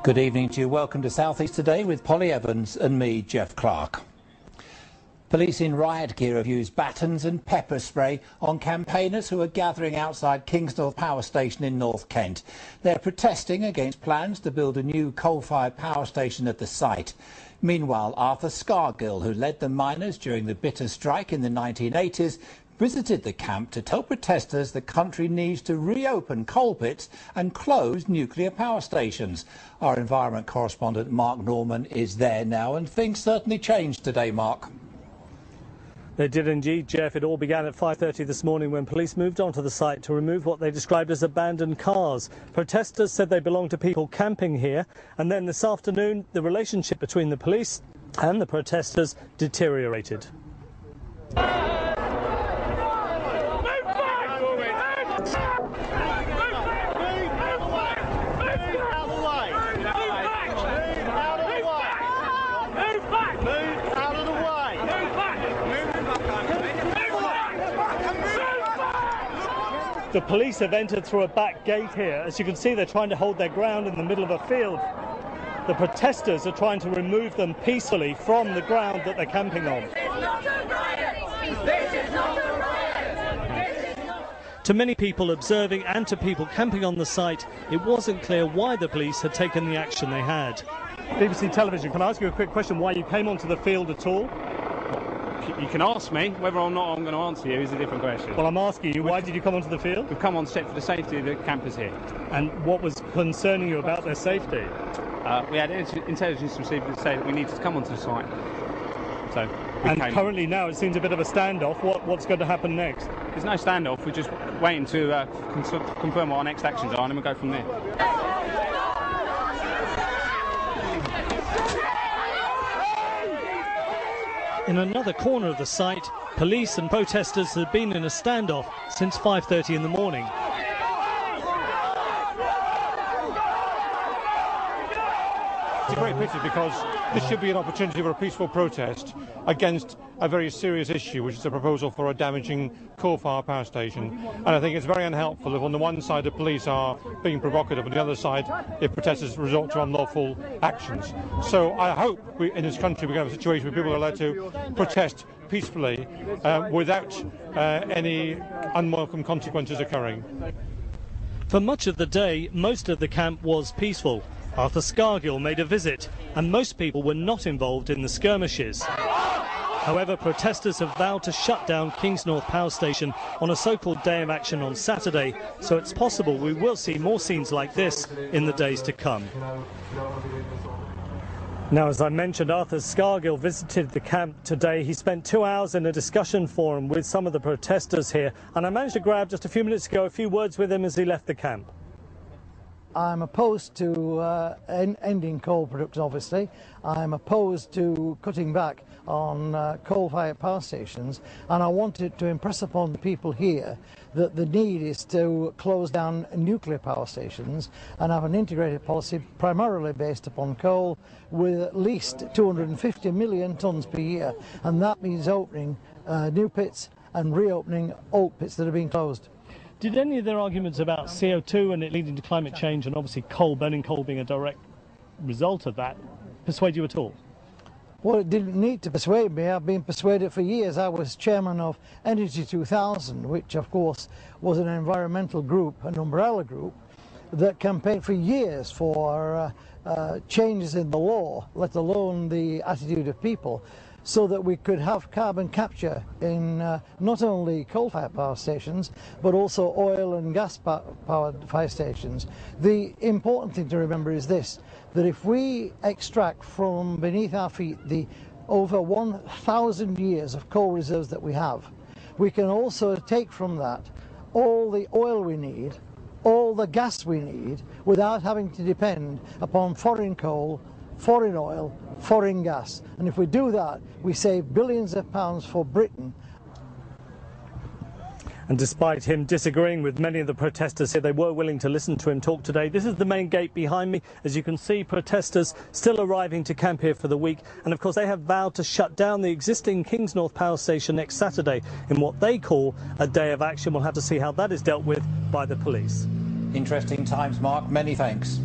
Good evening to you. Welcome to South East Today with Polly Evans and me, Jeff Clark. Police in riot gear have used batons and pepper spray on campaigners who are gathering outside Kingsnorth Power Station in North Kent. They're protesting against plans to build a new coal-fired power station at the site. Meanwhile, Arthur Scargill, who led the miners during the bitter strike in the 1980s, visited the camp to tell protesters the country needs to reopen coal pits and close nuclear power stations. Our environment correspondent Mark Norman is there now, and things certainly changed today, Mark. They did indeed, Jeff. It all began at 5:30 this morning when police moved onto the site to remove what they described as abandoned cars. Protesters said they belonged to people camping here, and then this afternoon the relationship between the police and the protesters deteriorated. The police have entered through a back gate here. As you can see, they're trying to hold their ground in the middle of a field. The protesters are trying to remove them peacefully from the ground that they're camping on. To many people observing and to people camping on the site, it wasn't clear why the police had taken the action they had. BBC Television, can I ask you a quick question? Why you came onto the field at all? You can ask me. Whether or not I'm going to answer you is a different question. Well, I'm asking you, why did you come onto the field? We've come on set for the safety of the campers here. And what was concerning you about their safety? We had intelligence received to say that we needed to come onto the site. So currently now it seems a bit of a standoff. What's going to happen next? There's no standoff. We're just waiting to confirm what our next actions are, and then we'll go from there. In another corner of the site, police and protesters had been in a standoff since 5:30 in the morning. It's a great pity because this should be an opportunity for a peaceful protest against a very serious issue, which is a proposal for a damaging coal-fired power station. And I think it's very unhelpful if on the one side the police are being provocative, on the other side if protesters resort to unlawful actions. So I hope in this country we have a situation where people are allowed to protest peacefully without any unwelcome consequences occurring. For much of the day, most of the camp was peaceful. Arthur Scargill made a visit, and most people were not involved in the skirmishes. However, protesters have vowed to shut down Kingsnorth Power Station on a so-called day of action on Saturday, so it's possible we will see more scenes like this in the days to come. Now, as I mentioned, Arthur Scargill visited the camp today. He spent 2 hours in a discussion forum with some of the protesters here, and I managed to grab just a few minutes ago a few words with him as he left the camp. I'm opposed to ending coal production, obviously. I'm opposed to cutting back on coal-fired power stations, and I wanted to impress upon the people here that the need is to close down nuclear power stations and have an integrated policy primarily based upon coal with at least 250 million tonnes per year, and that means opening new pits and reopening old pits that have been closed. Did any of their arguments about CO2 and it leading to climate change and obviously burning coal being a direct result of that persuade you at all? Well, it didn't need to persuade me. I've been persuaded for years. I was chairman of Energy 2000, which of course was an environmental group, an umbrella group, that campaigned for years for changes in the law, let alone the attitude of people, so that we could have carbon capture in not only coal-fired power stations, but also oil and gas-powered fire stations. The important thing to remember is this, that if we extract from beneath our feet the over 1,000 years of coal reserves that we have, we can also take from that all the oil we need, all the gas we need, without having to depend upon foreign coal, foreign oil, foreign gas. And if we do that, we save billions of pounds for Britain. And despite him disagreeing with many of the protesters here, they were willing to listen to him talk today. This is the main gate behind me. As you can see, protesters still arriving to camp here for the week. And of course, they have vowed to shut down the existing Kingsnorth Power Station next Saturday in what they call a day of action. We'll have to see how that is dealt with by the police. Interesting times, Mark. Many thanks.